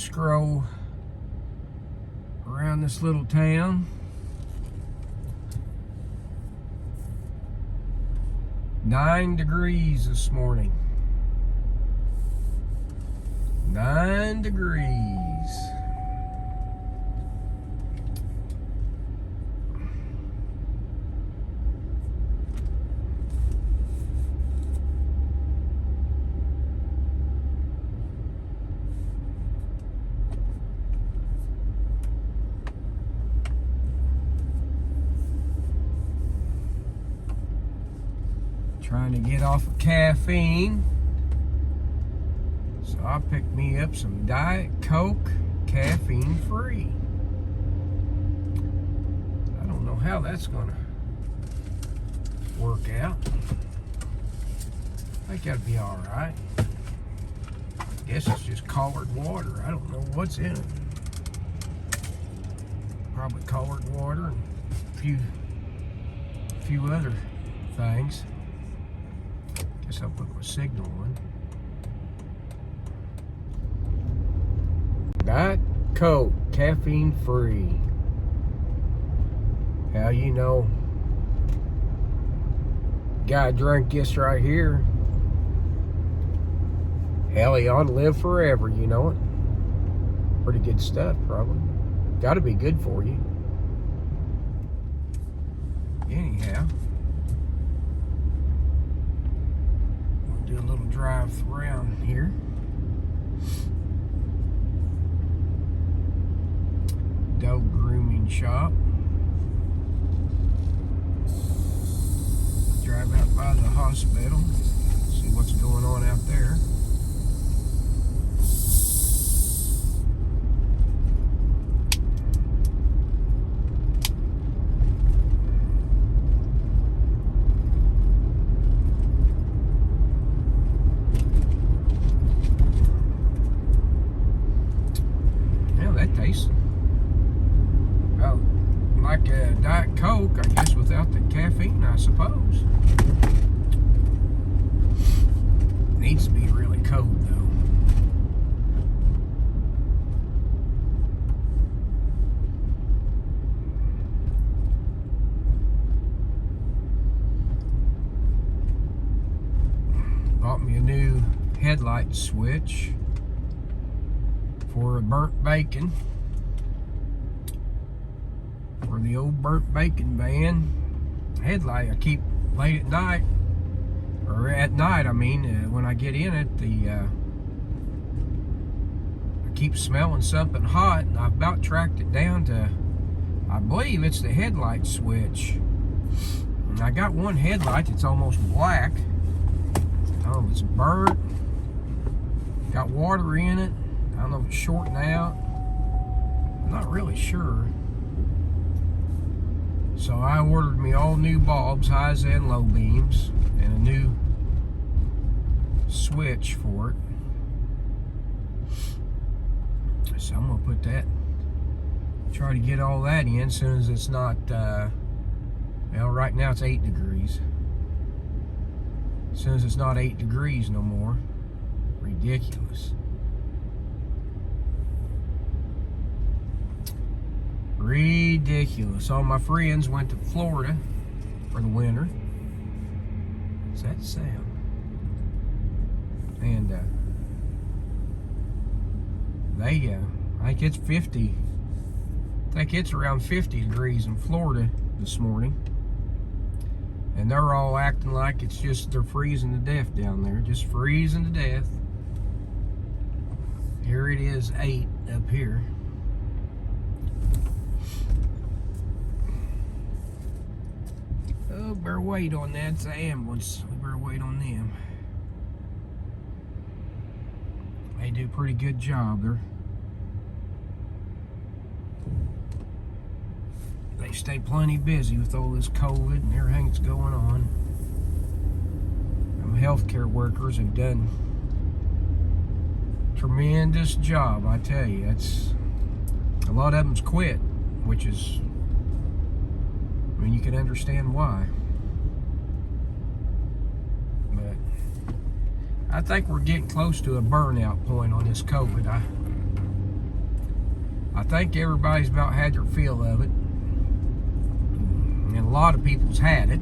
scroll around this little town. Nine degrees this morning. 9 degrees. Trying to get off of caffeine. So I picked me up some Diet Coke, caffeine free. I don't know how that's gonna work out. I think that'd be all right. Guess it's just colored water. I don't know what's in it. Probably colored water and a few other things. Guess I'll put my signal on. Diet Coke, caffeine free. How you know? Gotta drink this right here. Hell, he ought to live forever, you know it. Pretty good stuff, probably. Gotta be good for you. Anyhow, we'll do a little drive around here. Dog grooming shop. Drive out by the hospital, see what's going on out there. Yeah, that tastes like a Diet Coke, I guess, without the caffeine, I suppose. Needs to be really cold, though. Bought me a new headlight switch for a burnt bacon. For the old burnt bacon van headlight I keep late at night, or at night I mean, when I get in it, I keep smelling something hot, and I've about tracked it down to, I believe it's the headlight switch. And I got one headlight that's almost black. Oh, it's burnt, got water in it. I don't know if it's shorting out, I'm not really sure. So I ordered me all new bulbs, highs and low beams, and a new switch for it. So I'm gonna put that, try to get all that in as soon as it's not, well, right now it's 8 degrees. As soon as it's not 8 degrees no more. Ridiculous. Ridiculous. All my friends went to Florida for the winter. What's that sound? And they, I think it's 50. I think it's around 50 degrees in Florida this morning. And they're all acting like it's just, they're freezing to death down there. Just freezing to death. Here it is 8 up here. Oh, better wait on that. It's an ambulance. We better wait on them. They do a pretty good job. They stay plenty busy with all this COVID and everything that's going on. Them healthcare workers have done a tremendous job, I tell you. It's a lot of them's quit, which is, I mean, you can understand why. But I think we're getting close to a burnout point on this COVID. I think everybody's about had their feel of it. And a lot of people's had it.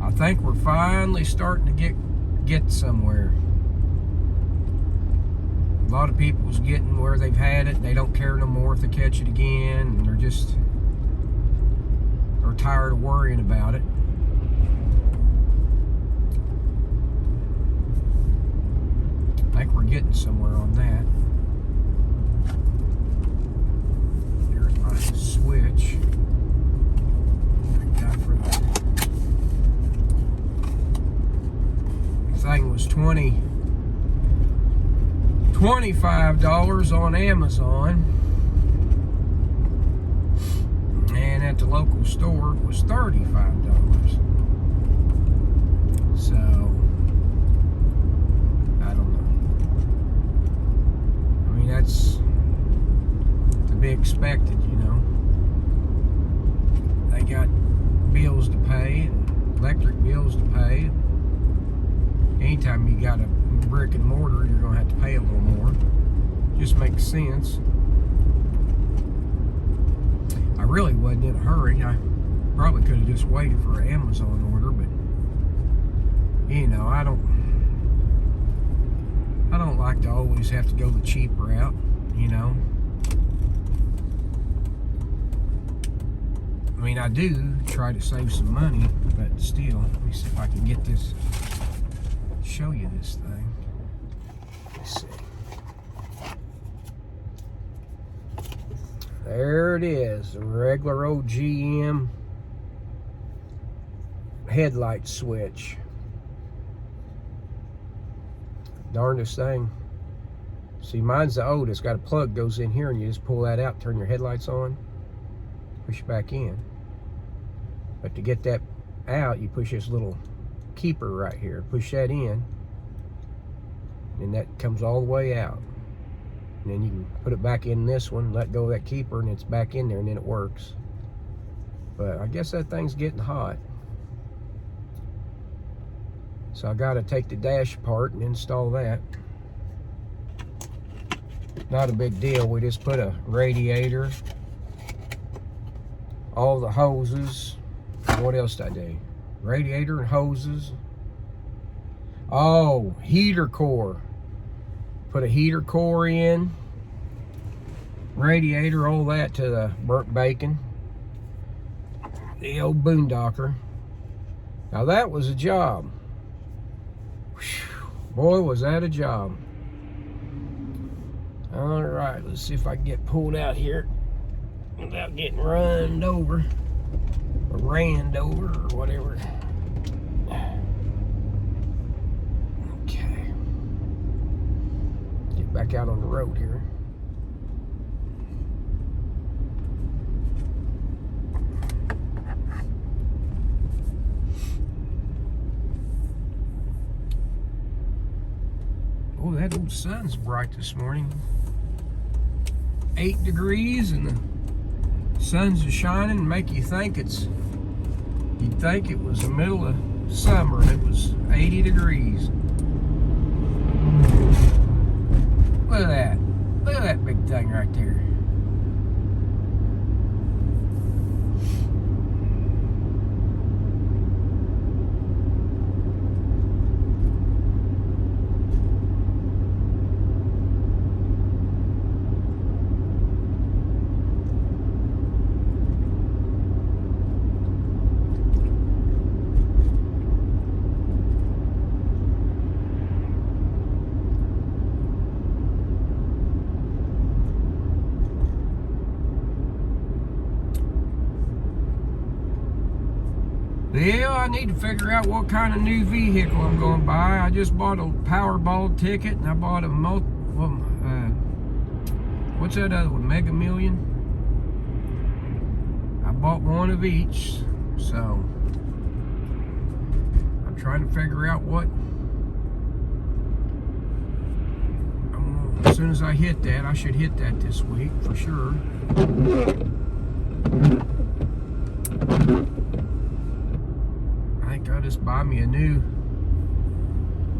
I think we're finally starting to get somewhere. A lot of people's getting where they've had it. They don't care no more if they catch it again. And they're tired of worrying about it. I think we're getting somewhere on that. Here's my switch. I got for the thing was $25 on Amazon, and at the local store it was $35. So I don't know. I mean, that's to be expected, you know. They got bills to pay and electric bills to pay. Anytime you got a brick and mortar, you're going to have to pay a little more. Just makes sense. I really wasn't in a hurry. I probably could have just waited for an Amazon order, but you know, I don't like to always have to go the cheap route, you know. I mean, I do try to save some money, but still, let me see if I can get this, show you this thing. Let's see. There it is, a regular old GM headlight switch. Darndest thing. See, mine's the oldest. Got a plug goes in here, and you just pull that out, turn your headlights on, push it back in. But to get that out, you push this little keeper right here. Push that in, and that comes all the way out. And then you can put it back in this one, let go of that keeper, and it's back in there, and then it works. But I guess that thing's getting hot. So I got to take the dash apart and install that. Not a big deal. We just put a radiator, all the hoses. What else did I do? Radiator and hoses. Oh, heater core. Put a heater core in. Radiator, all that to the burnt bacon. The old boondocker. Now that was a job. Whew. Boy, was that a job. All right, let's see if I can get pulled out here without getting run over or ran over or whatever. Okay. Get back out on the road here. Oh, that old sun's bright this morning. 8 degrees and the sun's shining and make you think you'd think it was the middle of summer and it was 80 degrees. Look at that. Look at that big thing right there. Yeah, I need to figure out what kind of new vehicle I'm going to buy. I just bought a Powerball ticket, and I bought a what's that other one? Mega Million. I bought one of each, so I'm trying to figure out what. As soon as I hit that, I should hit that this week for sure. I'll just buy me a new,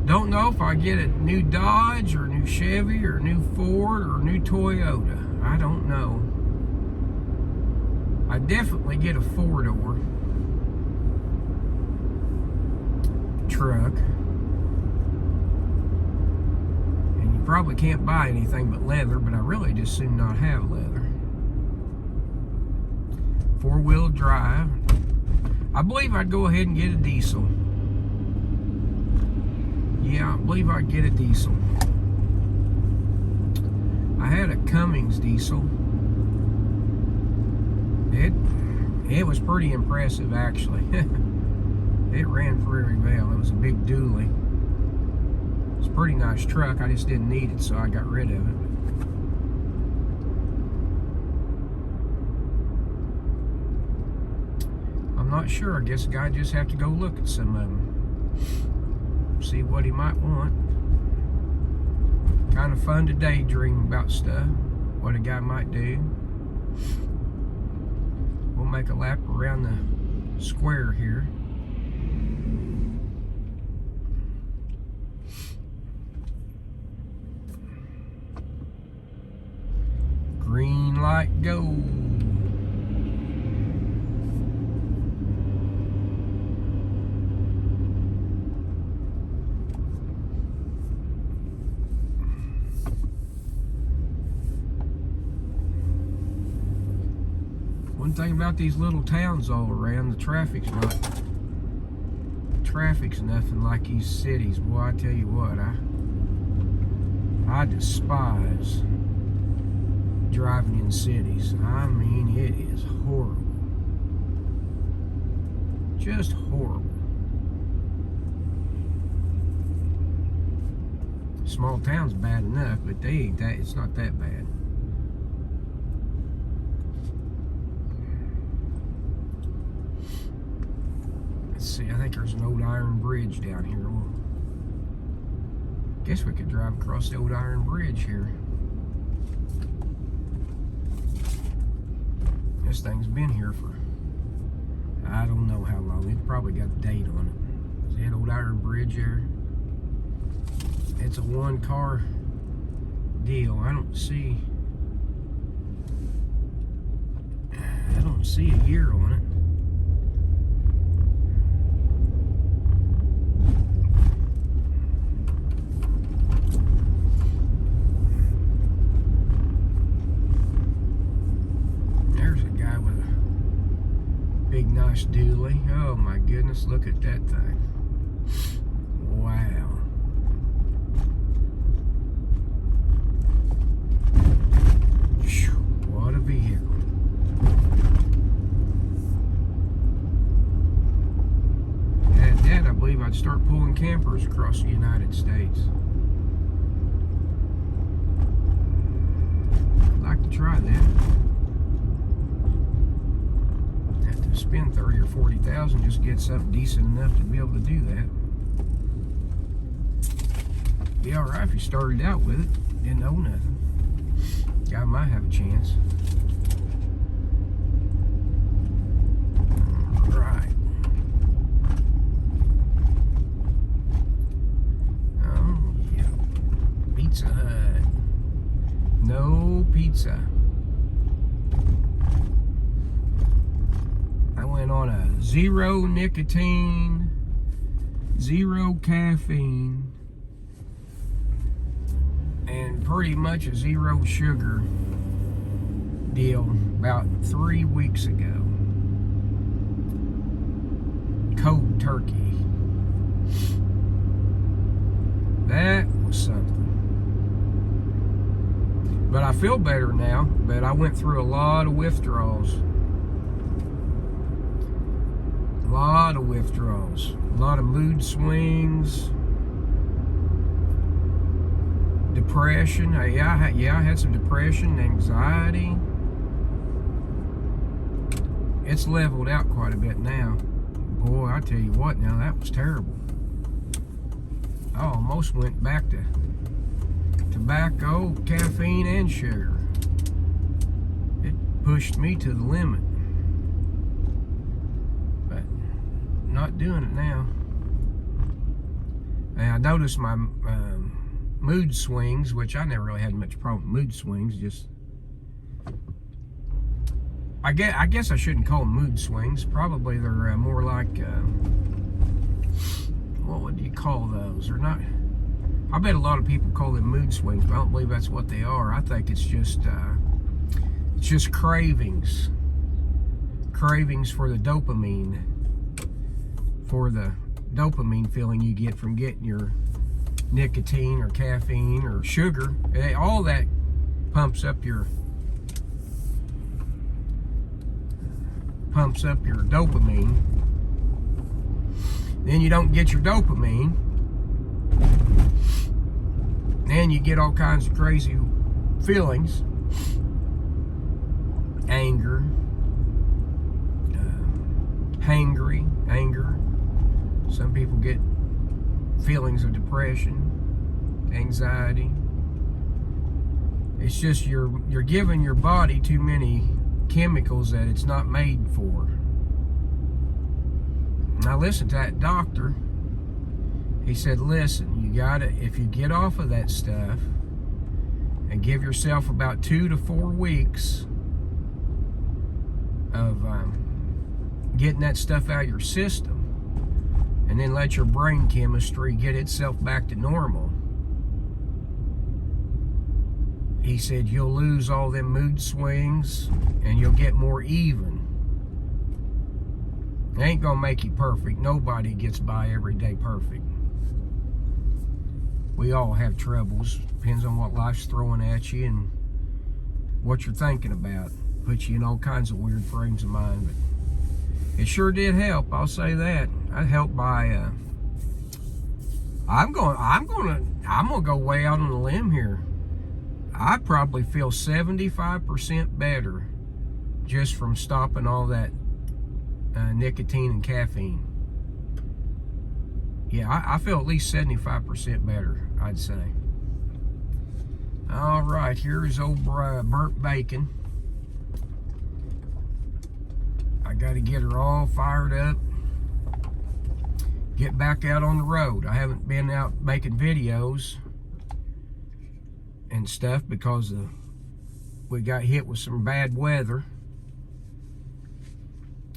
don't know if I get a new Dodge or a new Chevy or a new Ford or a new Toyota. I don't know. I definitely get a 4-door truck. And you probably can't buy anything but leather, but I really just soon not have leather. 4-wheel drive. I believe I'd go ahead and get a diesel. Yeah, I believe I'd get a diesel. I had a Cummins diesel. It was pretty impressive, actually. It ran very well. It was a big dually. It's a pretty nice truck. I just didn't need it, so I got rid of it. I'm not sure. I guess a guy just have to go look at some of them. See what he might want. Kind of fun to daydream about stuff. What a guy might do. We'll make a lap around the square here. Green light, go. One thing about these little towns all around, the traffic's nothing like these cities. Boy, I tell you what, I despise driving in cities. I mean, it is horrible. Just horrible. Small towns bad enough, but they ain't that. It's not that bad. Let's see. I think there's an old iron bridge down here. Well, guess we could drive across the old iron bridge here. This thing's been here for, I don't know how long. It's probably got a date on it. See that old iron bridge there? It's a 1-car deal. I don't see a year on it. Big nice dually. Oh my goodness, look at that thing. Wow. What a vehicle. At that, I believe I'd start pulling campers across the United States. I'd like to try that. Spend 30 or 40,000 just to get something decent enough to be able to do that. Be all right if you started out with it, didn't know nothing. Guy might have a chance. All right. Oh yeah, Pizza Hut. No pizza. On a 0 nicotine, 0 caffeine, and pretty much a 0 sugar deal about 3 weeks ago. Cold turkey. That was something. But I feel better now, but I went through a lot of withdrawals. A lot of withdrawals, a lot of mood swings, depression. Yeah, I had some depression, anxiety. It's leveled out quite a bit now. Boy, I tell you what, now that was terrible. I almost went back to tobacco, caffeine, and sugar. It pushed me to the limit. Not doing it now. And I noticed my mood swings, which I never really had much problem with mood swings, just I guess I shouldn't call them mood swings. Probably they're more like, what would you call those? Or not? I bet a lot of people call them mood swings, but I don't believe that's what they are. I think it's just cravings. Cravings for the dopamine. For the dopamine feeling you get from getting your nicotine or caffeine or sugar. All that pumps up your dopamine. Then you don't get your dopamine, and you get all kinds of crazy feelings. Anger, anger. Some people get feelings of depression, anxiety. It's just you're giving your body too many chemicals that it's not made for. Now listen to that doctor. He said, listen, you gotta, if you get off of that stuff and give yourself about 2 to 4 weeks of getting that stuff out of your system, and then let your brain chemistry get itself back to normal, he said you'll lose all them mood swings and you'll get more even. It ain't gonna make you perfect. Nobody gets by every day perfect. We all have troubles. Depends on what life's throwing at you and what you're thinking about. Puts you in all kinds of weird frames of mind, but it sure did help. I'll say that. I helped by. I'm gonna go way out on a limb here. I probably feel 75% better just from stopping all that nicotine and caffeine. Yeah, I feel at least 75% better, I'd say. All right, here's old burnt bacon. I got to get her all fired up, get back out on the road. I haven't been out making videos and stuff because we got hit with some bad weather,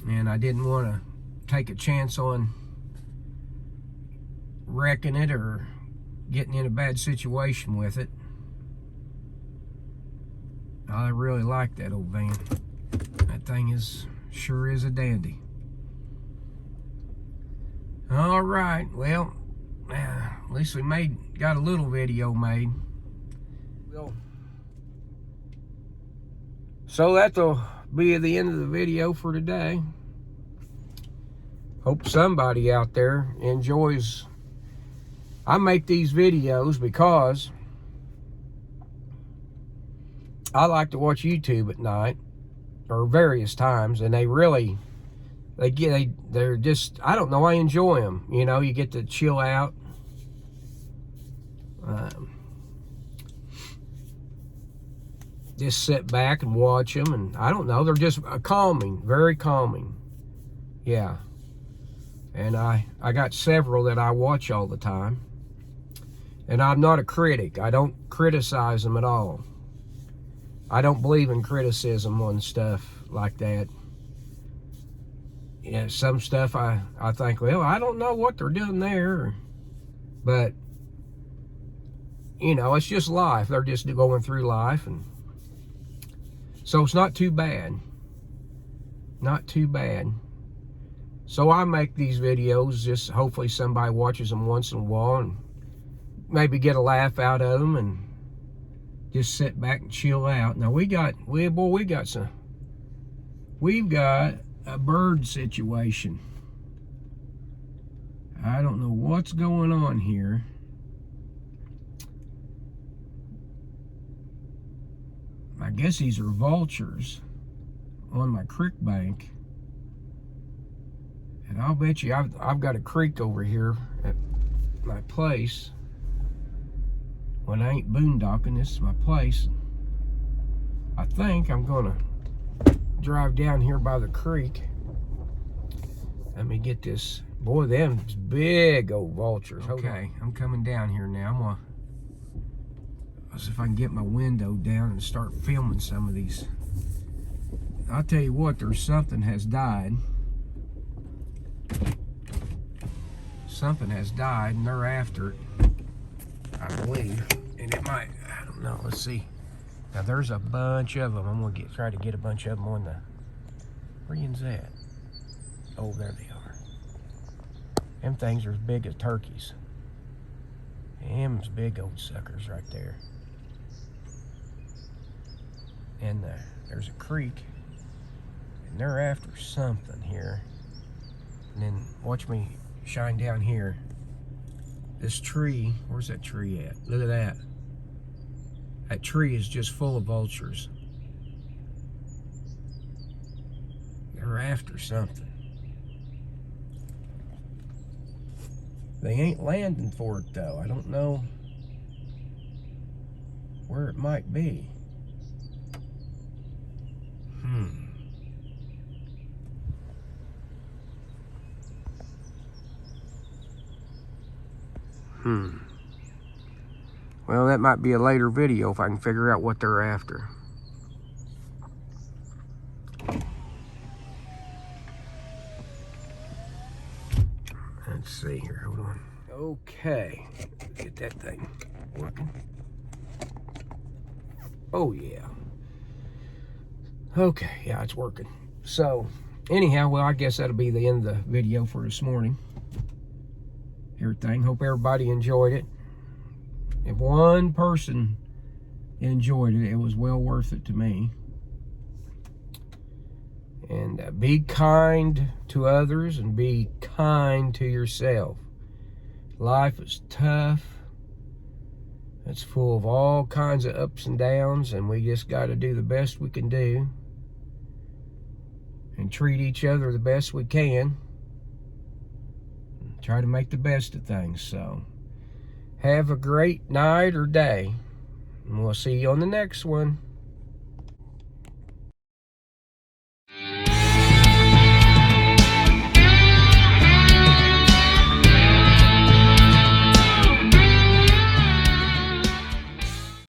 and I didn't want to take a chance on wrecking it or getting in a bad situation with it. I really like that old van. That thing sure is a dandy. All right, well, at least we got a little video made. So that'll be the end of the video for today. Hope somebody out there enjoys. I make these videos because I like to watch YouTube at night or various times, and they're just, I don't know, I enjoy them. You know, you get to chill out. Just sit back and watch them, and I don't know, they're just calming, very calming. Yeah. And I got several that I watch all the time. And I'm not a critic. I don't criticize them at all. I don't believe in criticism on stuff like that. Yeah, some stuff I think, well, I don't know what they're doing there. But, you know, it's just life. They're just going through life. And so it's not too bad. Not too bad. So I make these videos, just hopefully somebody watches them once in a while and maybe get a laugh out of them and just sit back and chill out. Now we've got a bird situation. I don't know what's going on here. I guess these are vultures on my creek bank. And I'll bet you I've got a creek over here at my place. When I ain't boondocking, this is my place. I think I'm gonna drive down here by the creek. Let me get this. Boy, them big old vultures. Okay, I'm coming down here now. I'm gonna see if I can get my window down and start filming some of these I'll tell you what, there's something has died. Something has died, and they're after it, I believe. And it might, I don't know, let's see. Now there's a bunch of them. I'm gonna try to get a bunch of them on the, where yin's that? Oh, there they are. Them things are as big as turkeys. Them's big old suckers right there. And there's a creek, and they're after something here. And then watch me shine down here. This tree, where's that tree at? Look at that. That tree is just full of vultures. They're after something. They ain't landing for it though. I don't know where it might be. Well, that might be a later video if I can figure out what they're after. Let's see here, hold on. Okay, get that thing working. Oh yeah. Okay, yeah, it's working. So, anyhow, well, I guess that'll be the end of the video for this morning. Everything, hope everybody enjoyed it. If one person enjoyed it, it was well worth it to me. And be kind to others and be kind to yourself. Life is tough. It's full of all kinds of ups and downs, and we just got to do the best we can do and treat each other the best we can. Try to make the best of things. So have a great night or day, and we'll see you on the next one.